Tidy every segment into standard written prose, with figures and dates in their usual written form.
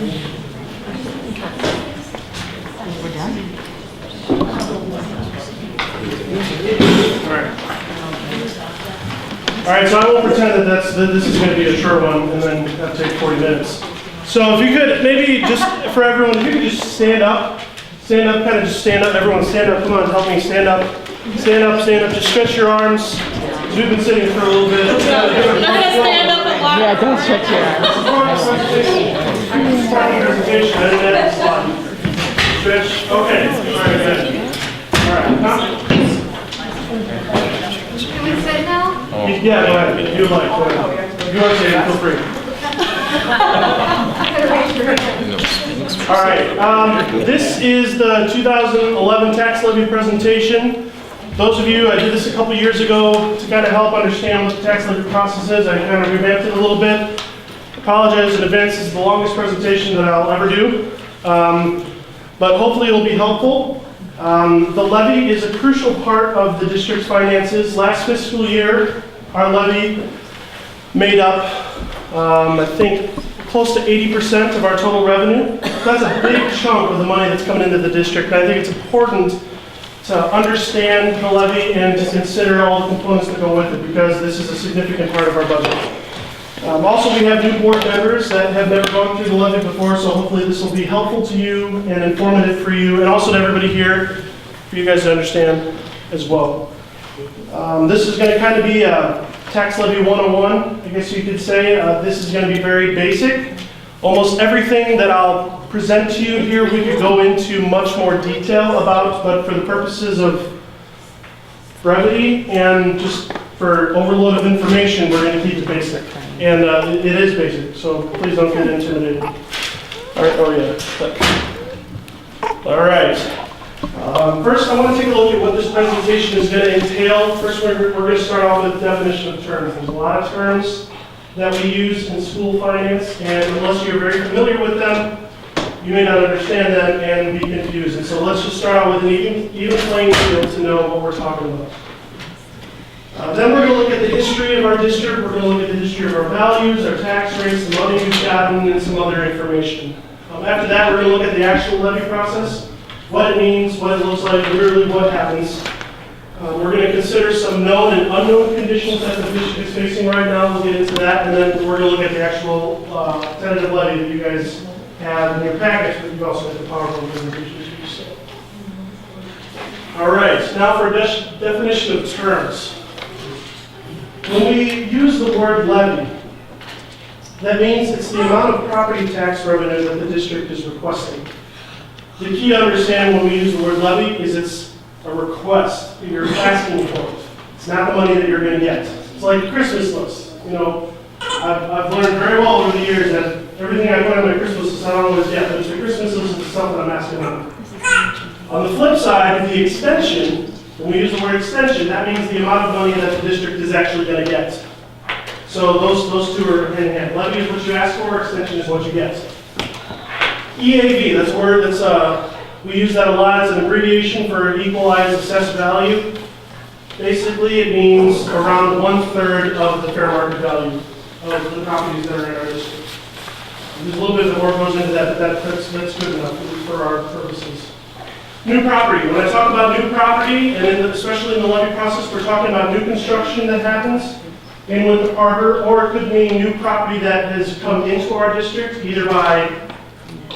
We're done? All right, so I won't pretend that this is going to be a short one and then have to take 40 minutes. So if you could, maybe just for everyone, if you could just stand up, kind of just stand up. Everyone stand up. Come on, help me stand up. Stand up. Just stretch your arms. We've been sitting for a little bit. I'm not going to stand up and walk. Yeah, don't stretch your arms. Presentation. I didn't have the slide. Stretch. Okay. All right, good. All right. Can we sit now? Yeah, go ahead. If you like, go ahead. If you want to say it, feel free. All right. This is the 2011 tax levy presentation. Those of you, I did this a couple years ago to kind of help understand what the tax levy process is. I kind of revamped it a little bit. Apologize in advance. This is the longest presentation that I'll ever do. But hopefully it'll be helpful. The levy is a crucial part of the district's finances. Last fiscal year, our levy made up, I think, close to 80% of our total revenue. That's a big chunk of the money that's coming into the district. And I think it's important to understand the levy and to consider all the components that go with it, because this is a significant part of our budget. Also, we have new board members that have never gone through the levy before, so hopefully this will be helpful to you and informative for you, and also to everybody here, for you guys to understand as well. This is going to kind of be a tax levy 101, I guess you could say. This is going to be very basic. Almost everything that I'll present to you here, we could go into much more detail about, but for the purposes of brevity and just for overload of information, we're going to keep it basic. And it is basic, so please don't get intimidated. All right. First, I want to take a look at what this presentation is going to entail. First, we're going to start off with the definition of terms. There's a lot of terms that we use in school finance, and unless you're very familiar with them, you may not understand them and be confused. And so let's just start out with an even playing field to know what we're talking about. Then we're going to look at the history of our district. We're going to look at the history of our values, our tax rates, the money we've gotten, and some other information. After that, we're going to look at the actual levy process, what it means, what it looks like, literally what happens. We're going to consider some known and unknown conditions that the district is facing right now. We'll get into that, and then we're going to look at the actual tentative levy that you guys have in your package, but you also have the PowerPoint presentation. All right, now for a definition of terms. When we use the word levy, that means it's the amount of property tax revenue that the district is requesting. The key to understand when we use the word levy is it's a request that you're asking for it. It's not the money that you're going to get. It's like a Christmas list. You know, I've learned very well over the years that everything I put on my Christmas list I don't always get, but it's the Christmas list is something I'm asking for. On the flip side, the extension, when we use the word extension, that means the amount of money that the district is actually going to get. So those two are hand in hand. Levy is what you ask for, extension is what you get. EAV, that's a word that's, we use that a lot as an abbreviation for equalized assessed value. Basically, it means around 1/3 of the fair market value of the properties that are in our district. There's a little bit more goes into that, but that's good enough for our purposes. New property. When I talk about new property, and especially in the levy process, we're talking about new construction that happens in Winthrop Harbor, or it could mean new property that has come into our district, either by,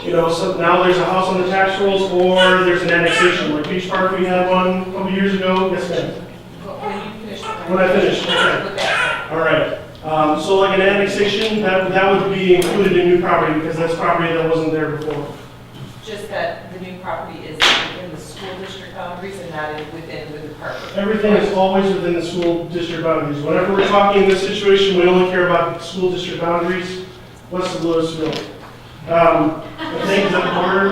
you know, so now there's a house on the tax rolls, or there's an annexation. Like Beach Park, we had one a couple years ago. Yes, ma'am. When I finished. Okay. All right. So like an annexation, that would be included in new property because that's property that wasn't there before. Just that the new property is within the school district boundaries and not within the park. Everything is always within the school district boundaries. Whenever we're talking in this situation, we only care about school district boundaries west of Louisville. I think is at the border.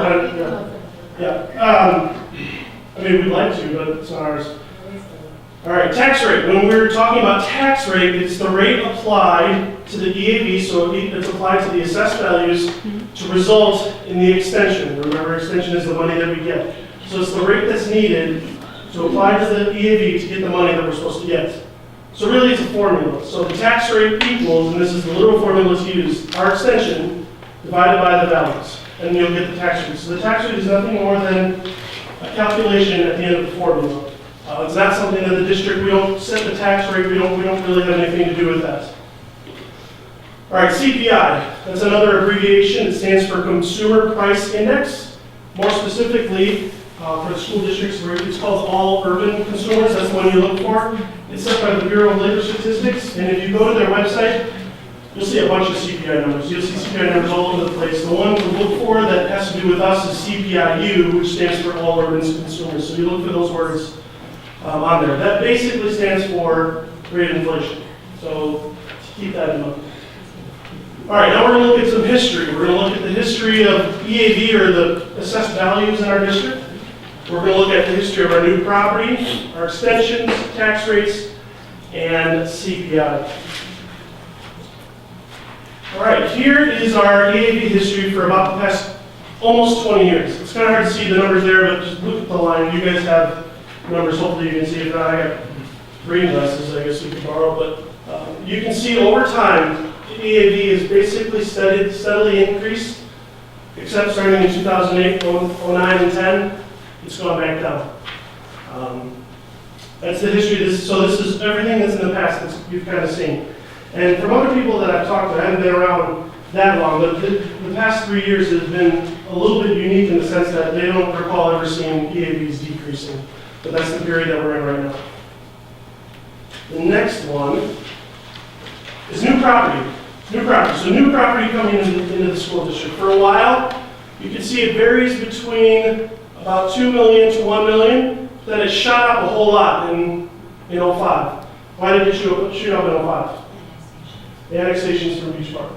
I mean, we'd like to, but it's not ours. All right, tax rate. When we're talking about tax rate, it's the rate applied to the EAV, so it's applied to the assessed values to result in the extension. Remember, extension is the money that we get. So it's the rate that's needed to apply to the EAV to get the money that we're supposed to get. So really it's a formula. So the tax rate equals, and this is the literal formula that's used, our extension divided by the values, and you'll get the tax rate. So the tax rate is nothing more than a calculation at the end of the formula. It's not something that the district, we don't set the tax rate, we don't really have anything to do with that. All right, CPI, that's another abbreviation. It stands for Consumer Price Index. More specifically, for the school districts, it's called All Urban Consumers. That's the one you look for. It's set by the Bureau of Labor Statistics, and if you go to their website, you'll see a bunch of CPI numbers. You'll see CPI numbers all over the place. The one to look for that has to do with us is CPIU, which stands for All Urban Consumers. So you look for those words on there. That basically stands for rate of inflation. So keep that in mind. All right, now we're going to look at some history. We're going to look at the history of EAV, or the assessed values in our district. We're going to look at the history of our new property, our extensions, tax rates, and CPI. All right, here is our EAV history for about the past almost 20 years. It's kind of hard to see the numbers there, but just look at the line. You guys have numbers, hopefully you can see it. I got reading glasses, I guess we could borrow, but you can see over time, the EAV has basically steadily increased, except starting in 2008, 09, and 10, it's gone back down. That's the history of this. So this is everything that's in the past that you've kind of seen. And from other people that I've talked to, I haven't been around that long, but the past 3 years has been a little bit unique in the sense that they don't recall ever seeing EAVs decreasing. But that's the period that we're in right now. The next one is new property. New property. So new property coming into the school district. For a while, you can see it varies between about 2 million to 1 million. Then it shot up a whole lot in 05. Why did it shoot up in 05? The annexations from Beach Park.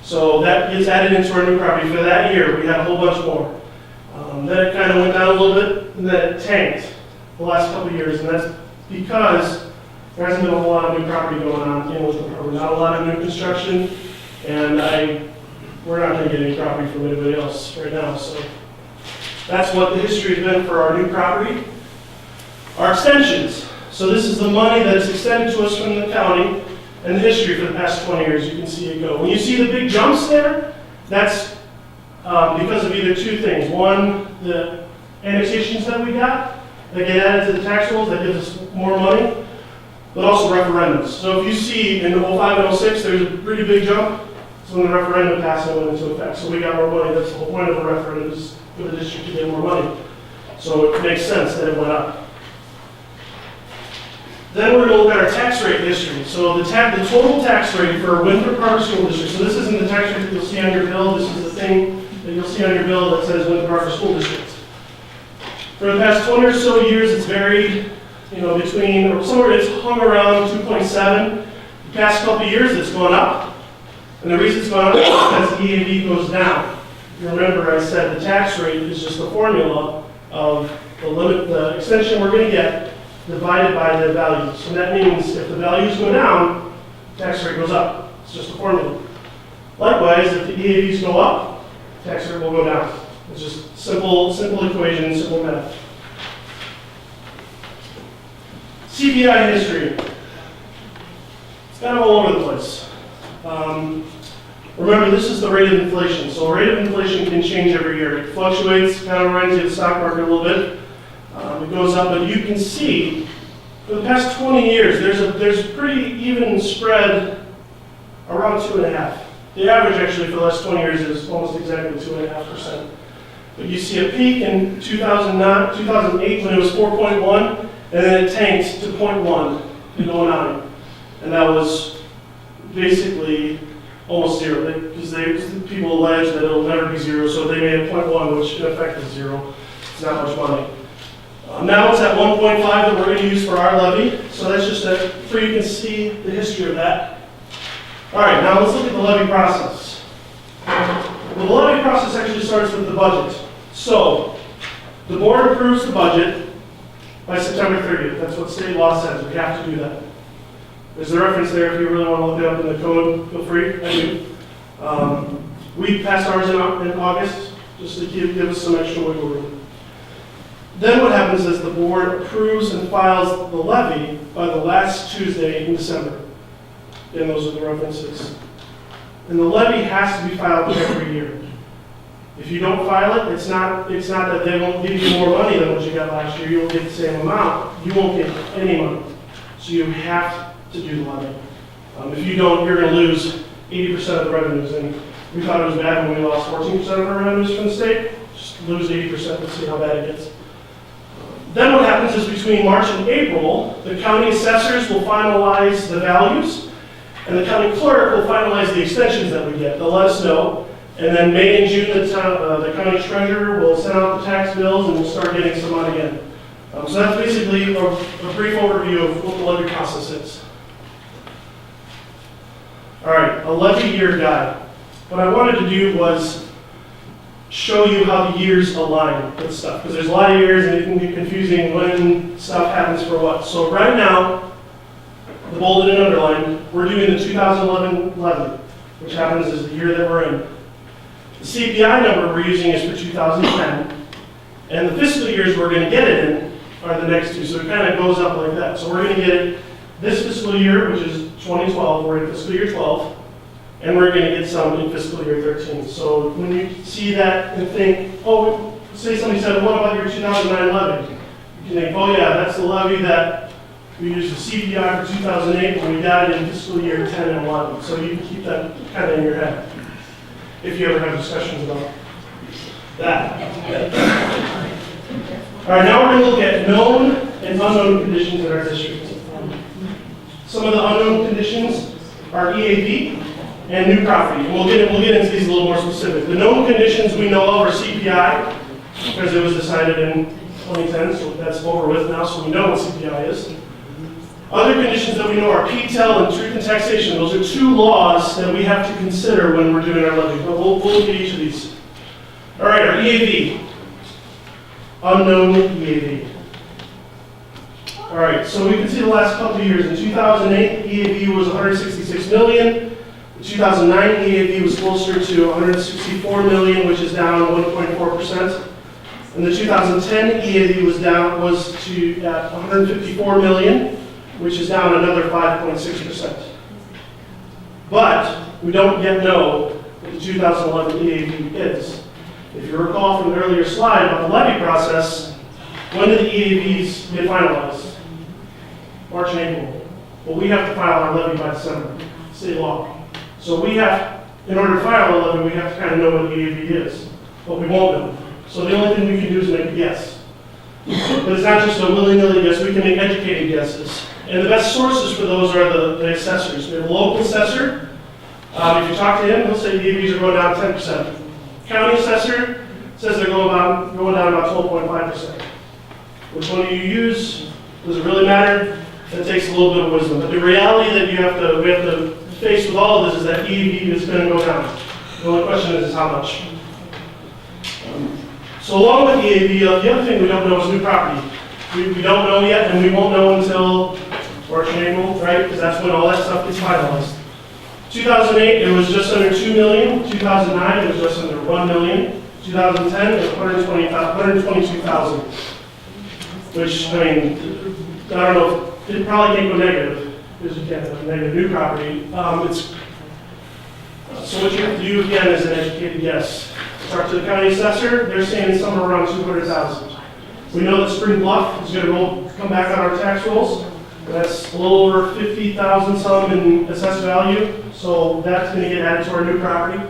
So that gets added into our new property. For that year, we had a whole bunch more. Then it kind of went down a little bit, and then it tanked the last couple of years, and that's because there hasn't been a whole lot of new property going on in Lincoln Park. Not a lot of new construction, and we're not going to get any property from anybody else right now. So that's what the history has been for our new property. Our extensions. So this is the money that is extended to us from the county, and the history for the past 20 years. You can see it go. When you see the big jumps there, that's because of either two things. One, the annexations that we got that get added to the tax rolls that gives us more money, but also referendums. So if you see in 05 and 06, there's a pretty big jump. So when the referendum passed, it went into effect. So we got more money. That's the whole point of a referendum, is for the district to get more money. So it makes sense that it went up. Then we're going to look at our tax rate history. So the total tax rate for Winthrop Park School District. So this isn't the tax rate that you'll see on your bill. This is the thing that you'll see on your bill that says Winthrop Park School District. For the past 20 or so years, it's varied, between, or somewhere it's hung around 2.7. The past couple of years, it's gone up. And the reason it's gone up is because EAV goes down. If you remember, I said the tax rate is just the formula of the extension we're going to get divided by the values. And that means if the values go down, tax rate goes up. It's just a formula. Likewise, if the EAVs go up, tax rate will go down. It's just simple equation, simple math. CPI history. It's kind of all over the place. Remember, this is the rate of inflation. So rate of inflation can change every year. It fluctuates, kind of reminds you of the stock market a little bit. It goes up, but you can see for the past 20 years, there's a pretty even spread around 2.5. The average actually for the last 20 years is almost exactly 2.5%. But you see a peak in 2008 when it was 4.1, and then it tanked to 0.1 in 09. And that was basically almost zero, because people allege that it'll never be zero, so they made it 0.1, which in effect is zero. It's not much money. Now it's at 1.5 that we're going to use for our levy, so that's just so you can see the history of that. All right, now let's look at the levy process. The levy process actually starts with the budget. So the board approves the budget by September 30th. That's what state law says. We have to do that. There's a reference there if you really want to look it up in the code. Feel free. I do. We passed ours in August just to give us some extra wiggle room. Then what happens is the board approves and files the levy by the last Tuesday in December. And those are the references. And the levy has to be filed every year. If you don't file it, it's not that they won't give you more money than what you got last year. You'll get the same amount. You won't get any money. So you have to do the levy. If you don't, you're going to lose 80% of the revenues. And we thought it was bad when we lost 14% of our revenues from the state. Just lose 80% and see how bad it gets. Then what happens is between March and April, the county assessors will finalize the values, and the county clerk will finalize the extensions that we get. They'll let us know. And then May and June, the county treasurer will send out the tax bills, and we'll start getting some money in. So that's basically a brief overview of what the levy process is. All right, a levy year guide. What I wanted to do was show you how the years align with stuff, because there's a lot of years and it can be confusing when stuff happens for what. So right now, the bolded and underlined, we're doing the 2011 levy, which happens is the year that we're in. The CPI number we're using is for 2010, and the fiscal years we're going to get it in are the next two, so it kind of goes up like that. So we're going to get it this fiscal year, which is 2012, we're in fiscal year 12, and we're going to get some in fiscal year 13. So when you see that and think, oh, say somebody said, what about your 2009 levy? You can think, oh yeah, that's the levy that we used the CPI for 2008 when we got it in fiscal year 10 and 11. So you can keep that kind of in your head if you ever have discussions about that. All right, now we're going to look at known and unknown conditions in our district. Some of the unknown conditions are EAV and new property. And we'll get into these a little more specific. The known conditions we know of are CPI, because it was decided in 2010, so that's over with now, so we know what CPI is. Other conditions that we know are PTEL and truth and taxation. Those are two laws that we have to consider when we're doing our levy, but we'll look at each of these. All right, our EAV. Unknown EAV. All right, so we can see the last couple of years. In 2008, EAV was 166 million. In 2009, EAV was closer to 164 million, which is down 1.4%. In the 2010, EAV was at 154 million, which is down another 5.6%. But we don't yet know what the 2011 EAV is. If you recall from the earlier slide about the levy process, when did the EAVs get finalized? March and April. Well, we have to file our levy by December, state law. So we have, in order to file a levy, we have to kind of know what the EAV is, but we won't know. So the only thing we can do is make a guess. But it's not just a willy-nilly guess, we can make educated guesses. And the best sources for those are the assessors. We have a local assessor. If you talk to him, he'll say the EAVs are going down 10%. County assessor says they're going down about 12.5%. Which one do you use? Does it really matter? That takes a little bit of wisdom. But the reality that we have to face with all of this is that EAV is going to go down. The only question is how much. So along with EAV, the other thing we don't know is new property. We don't know yet, and we won't know until March and April, right? Because that's when all that stuff gets finalized. 2008, it was just under 2 million. 2009, it was just under 1 million. 2010, it was 122,000. Which, I mean, I don't know, it probably can't go negative, because you can't have negative new property. So what you have to do again is an educated guess. Talk to the county assessor, they're saying somewhere around 200,000. We know that Spring Bluff is going to come back on our tax rolls. That's a little over 50,000 some in assessed value, so that's going to get added to our new property.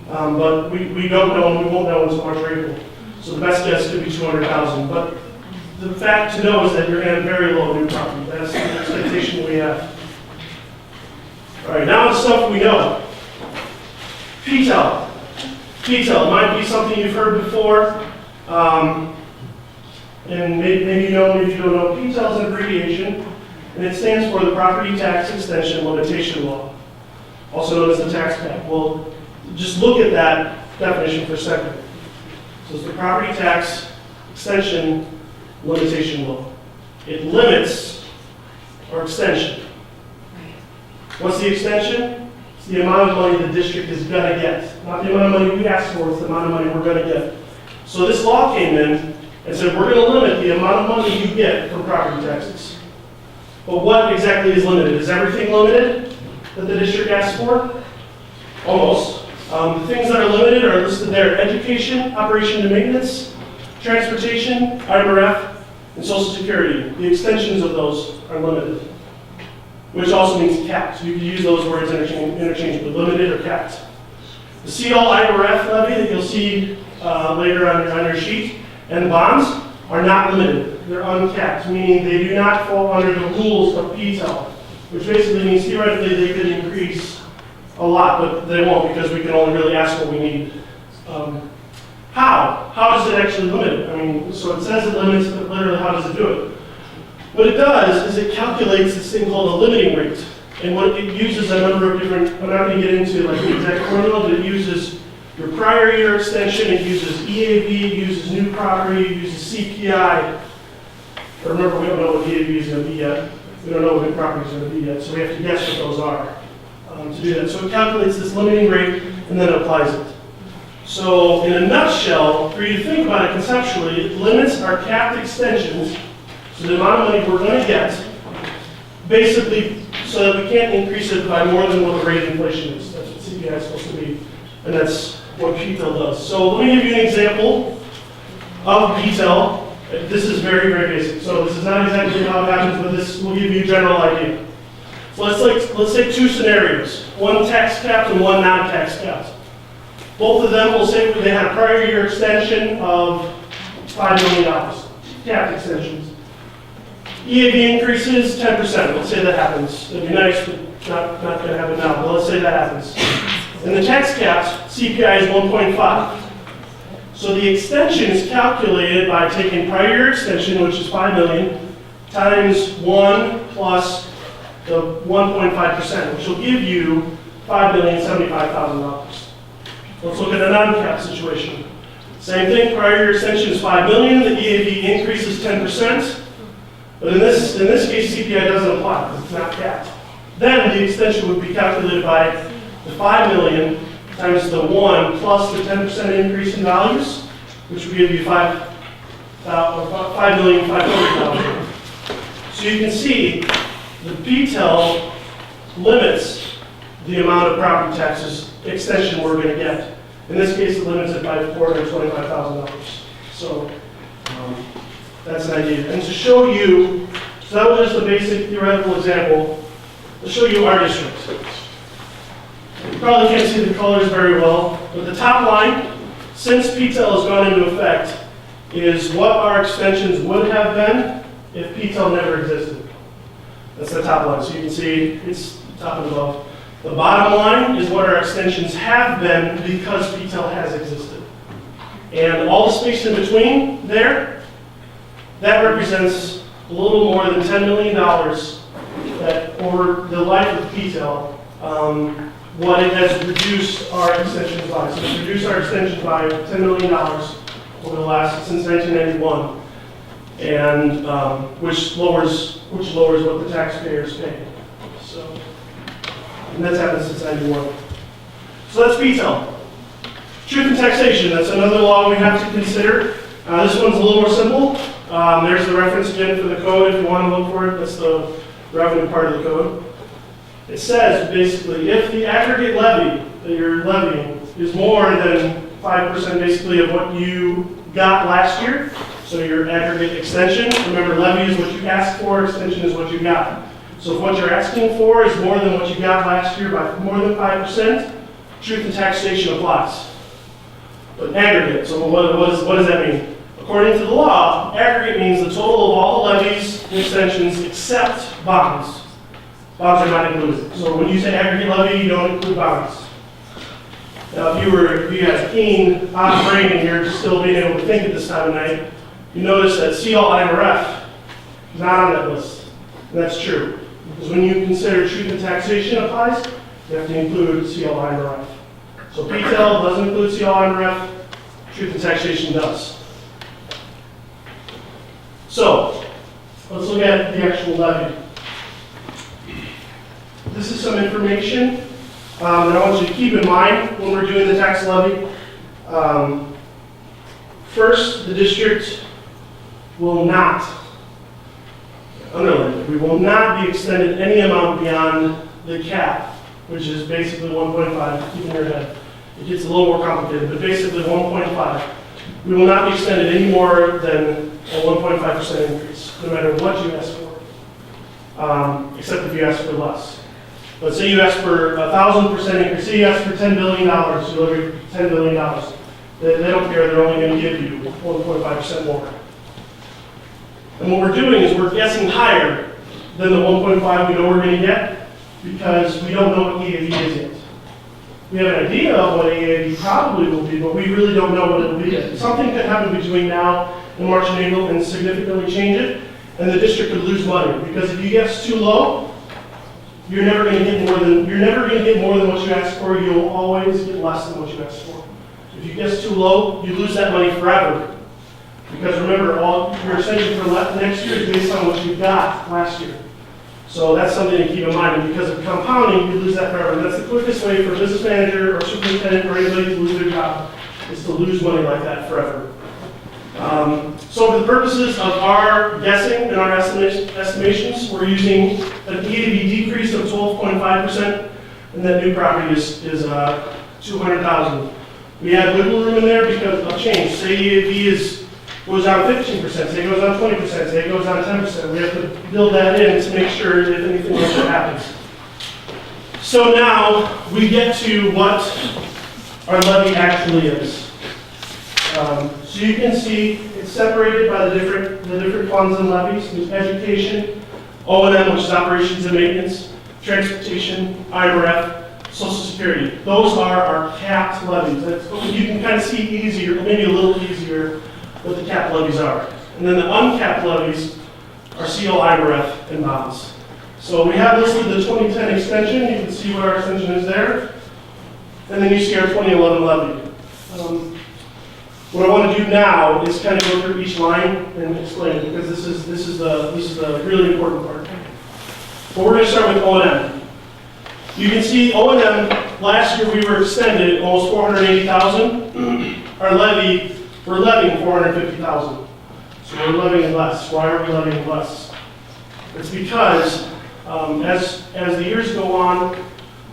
But we don't know, and we won't know until March or April. So the best guess could be 200,000. But the fact to know is that you're going to have very low new property. That's the expectation we have. All right, now the stuff we know. PTEL. PTEL might be something you've heard before. And maybe you know, maybe you don't know. PTEL is an abbreviation, and it stands for the Property Tax Extension Limitation Law, also known as the tax cap. Well, just look at that definition for a second. So it's the Property Tax Extension Limitation Law. It limits our extension. What's the extension? It's the amount of money the district is going to get. Not the amount of money we ask for, it's the amount of money we're going to get. So this law came in and said we're going to limit the amount of money you get from property taxes. But what exactly is limited? Is everything limited that the district asks for? almost. The things that are limited are listed there: education, operation and maintenance, transportation, IRF, and social security. The extensions of those are limited, which also means capped. You can use those words interchangeably, limited or capped. The CL IRF levy that you'll see later on your sheet and the bonds are not limited. They're uncapped, meaning they do not fall under the rules of PTEL, which basically means theoretically they could increase a lot, but they won't because we can only really ask what we need. How? How does it actually limit it? I mean, so it says it limits, but literally how does it do it? What it does is it calculates this thing called a limiting rate. And what it uses a number of different, I'm not going to get into like the exact formula, but it uses your prior year extension, it uses EAV, it uses new property, it uses CPI. But remember, we don't know what EAV is going to be yet. We don't know what new property is going to be yet, so we have to guess what those are to do that. So it calculates this limiting rate and then applies it. So in a nutshell, for you to think about it conceptually, it limits our capped extensions, so the amount of money we're going to get, basically so that we can't increase it by more than what the rate of inflation is. That's what CPI is supposed to be, and that's what PTEL does. So let me give you an example of PTEL. This is very, very basic. So this is not exactly how it happens, but this will give you a general idea. So let's take two scenarios, one tax capped and one non-tax capped. Both of them will say they had a prior year extension of $5 million, capped extensions. EAV increases 10%. Let's say that happens. It'd be nice, but not going to happen now, but let's say that happens. And the tax capped CPI is 1.5. So the extension is calculated by taking prior year extension, which is $5 million, times 1 plus the 1.5%, which will give you $5,075,000. Let's look at a non-capped situation. Same thing, prior year extension is $5 million, the EAV increase is 10%, but in this case, CPI doesn't apply because it's not capped. Then the extension would be calculated by the $5 million times the 1 plus the 10% increase in values, which would give you $5,500,000. So you can see the PTEL limits the amount of property taxes extension we're going to get. In this case, it limits it by $425,000. So that's an idea. And to show you, so that was just a basic theoretical example, to show you our district. You probably can't see the colors very well, but the top line, since PTEL has gone into effect, is what our extensions would have been if PTEL never existed. That's the top line. So you can see it's top and above. The bottom line is what our extensions have been because PTEL has existed. And all the space in between there, that represents a little more than $10 million that over the life of PTEL, what it has reduced our extensions by. So it's reduced our extensions by $10 million over the last, since 1991, and which lowers what the taxpayers pay. So, and that's happened since 91. So that's PTEL. Truth in taxation, that's another law we have to consider. This one's a little more simple. There's the reference again for the code if you want to look for it. That's the revenue part of the code. It says basically if the aggregate levy that you're levying is more than 5% basically of what you got last year, so your aggregate extension, remember levy is what you asked for, extension is what you got. So if what you're asking for is more than what you got last year by more than 5%, truth in taxation applies. But aggregate, so what does that mean? According to the law, aggregate means the total of all the levies and extensions except bonds. Bonds are not included. So when you say aggregate levy, you don't include bonds. Now, if you had a keen, odd brain and you're still being able to think at this time of night, you notice that CL IRF is not on that list. And that's true. Because when you consider truth in taxation applies, you have to include CL IRF. So PTEL doesn't include CL IRF, truth in taxation does. So, let's look at the actual levy. This is some information that I want you to keep in mind when we're doing the tax levy. First, the district will not, underline it, we will not be extended any amount beyond the cap which is basically 1.5, keep in your head. It gets a little more complicated, but basically 1.5. We will not be extended any more than a 1.5% increase, no matter what you ask for, except if you ask for less. Let's say you ask for 1,000% increase, say you ask for $10 billion, you'll agree $10 billion. They don't care, they're only going to give you 1.5% more. And what we're doing is we're guessing higher than the 1.5 we know we're going to get, because we don't know what EAV is yet. We have an idea of what EAV probably will be, but we really don't know what it will be yet. Something could happen between now and March and April and significantly change it, and the district could lose money. Because if you guess too low, you're never going to get more than what you asked for. You'll always get less than what you asked for. If you guess too low, you lose that money forever. Because remember, all your extension for next year is based on what you got last year. So that's something to keep in mind. And because of compounding, you lose that forever. And that's the quickest way for a business manager or superintendent or anybody to lose their job, is to lose money like that forever. So for the purposes of our guessing and our estimations, we're using an EAV decrease of 12.5%, and that new property is $200,000. We have wiggle room in there because of change. Say EAV goes down 15%, say it goes down 20%, say it goes down 10%. We have to build that in to make sure if anything like that happens. So now we get to what our levy actually is. So you can see it's separated by the different funds and levies. There's education, O&M, which is operations and maintenance, transportation, IRF, Social Security. Those are our capped levies. You can kind of see easier, maybe a little easier, what the capped levies are. And then the uncapped levies are CO, IRF, and bonds. So we have listed the 2010 extension. You can see what our extension is there. And then you see our 2011 levy. What I want to do now is kind of go through each line and explain it, because this is the really important part. But we're going to start with O&M. You can see O&M, last year we were extended almost $480,000. Our levy, we're levying $450,000. So we're levying less. Why are we levying less? It's because as the years go on,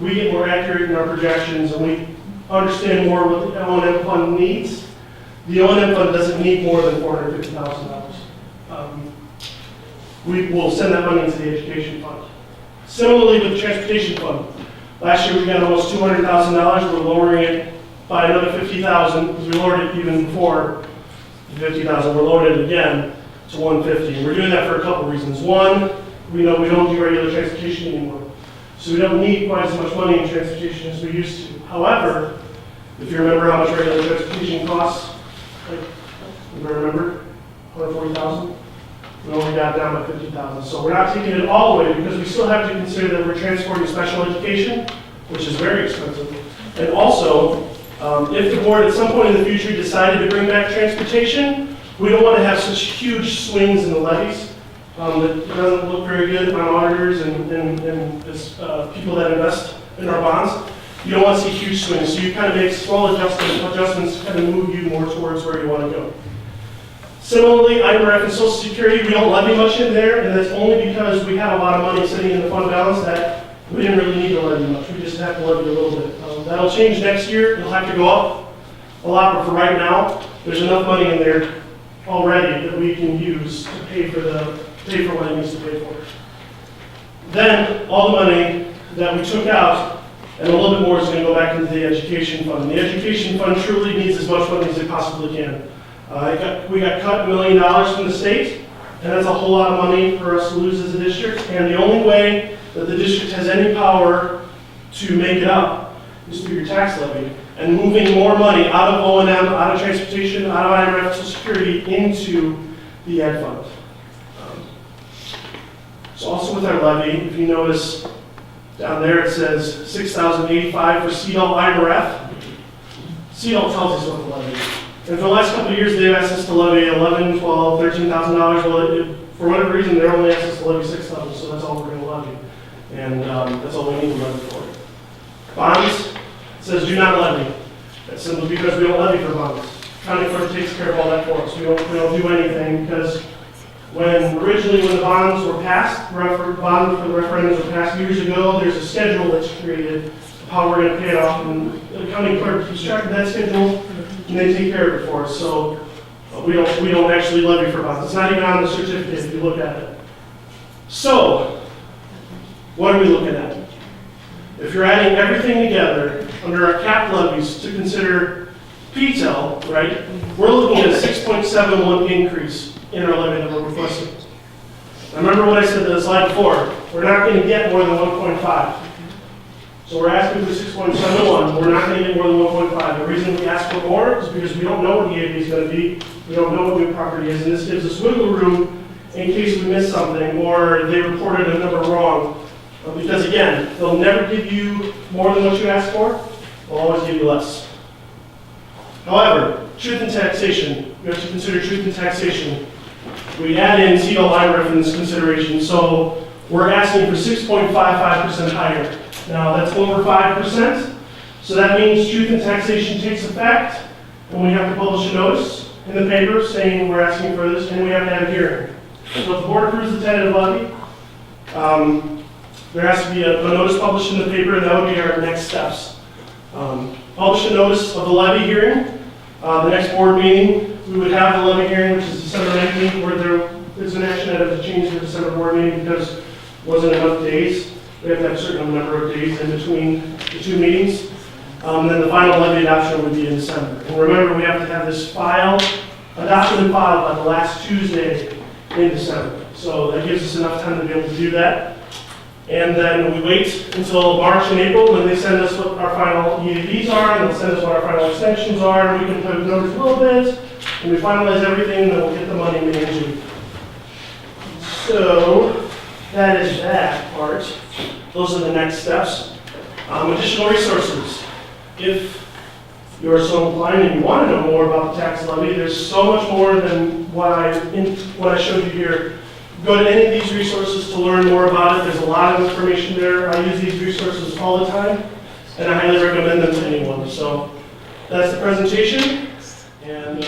we get more accurate in our projections and we understand more what the O&M fund needs. The O&M fund doesn't need more than $450,000. We will send that money into the education fund. Similarly with the transportation fund. Last year we got almost $200,000. We're lowering it by another $50,000, because we lowered it even before $50,000. We're lowering it again to $150,000. We're doing that for a couple reasons. One, we know we don't do regular transportation anymore. So we don't need quite as much money in transportation as we used to. However, if you remember how much regular transportation costs, you remember? $140,000? We only got down by $50,000. So we're not taking it all the way, because we still have to consider that we're transporting special education, which is very expensive. And also, if the board at some point in the future decided to bring back transportation, we don't want to have such huge swings in the levies. That doesn't look very good on auditors and people that invest in our bonds. You don't want to see huge swings, so you kind of make small adjustments to kind of move you more towards where you want to go. Similarly, IRF and Social Security, we don't levy much in there, and that's only because we have a lot of money sitting in the fund balance that we didn't really need to levy much. We just have to levy a little bit. That'll change next year. It'll have to go up a lot, but for right now, there's enough money in there already that we can use to pay for what it needs to pay for. Then, all the money that we took out, and a little bit more, is going to go back into the education fund. And the education fund truly needs as much money as it possibly can. We got cut $1 million from the state, and that's a whole lot of money for us to lose as a district. And the only way that the district has any power to make it up is through your tax levy. And moving more money out of O&M, out of transportation, out of IRF, Social Security, into the ed fund. So also with our levy, if you notice down there it says $6,085 for CL IRF. CL tells us what the levy is. And for the last couple of years they've asked us to levy $11,000, $12,000, $13,000. Well, for whatever reason they're only asked us to levy $6,000, so that's all we're going to levy. And that's all we need to levy for. Bonds, it says do not levy. That's simply because we don't levy for bonds. County clerk takes care of all that for us. We don't do anything because When the bonds were passed, bond for the referendums were passed years ago, there's a schedule that's created of how we're going to pay it off, and the county clerk keeps track of that schedule, and they take care of it for us. So we don't actually levy for bonds. It's not even on the certificate if you look at it. So what are we looking at? If you're adding everything together under our cap levies to consider PTEL, right, we're looking at a 6.71 increase in our levy that we're requesting. Now remember what I said in the slide before, we're not going to get more than 1.5. So we're asking for 6.71, we're not going to get more than 1.5. The reason we ask for more is because we don't know what the EAV is going to be, we don't know what new property is, and this gives us wiggle room in case we miss something or they reported a number wrong. Because again, they'll never give you more than what you ask for, they'll always give you less. However, truth in taxation, you have to consider truth in taxation. We add in CLI reference consideration, so we're asking for 6.55% higher. Now that's over 5%, so that means truth in taxation takes effect, and we have to publish a notice in the paper saying we're asking for this, and we have to have a hearing. So if the board approves the tentative levy, there has to be a notice published in the paper, and that would be our next steps. Publish a notice of the levy hearing. The next board meeting, we would have the levy hearing, which is December 19th, where there's an action item to change the December board meeting because it wasn't enough days. We have to have a certain number of days in between the two meetings. Then the final levy adoption would be in December. And remember, we have to have this adopted and filed by the last Tuesday in December. So that gives us enough time to be able to do that. And then we wait until March and April when they send us what our final EAVs are, and they'll send us what our final extensions are, and we can play with numbers a little bit, and we finalize everything, and then we'll get the money in May and June. So that is that part. Those are the next steps. Additional resources. If you're so inclined and you want to know more about the tax levy, there's so much more than what I showed you here. Go to any of these resources to learn more about it. There's a lot of information there. I use these resources all the time, and I highly recommend them to anyone. So that's the presentation, and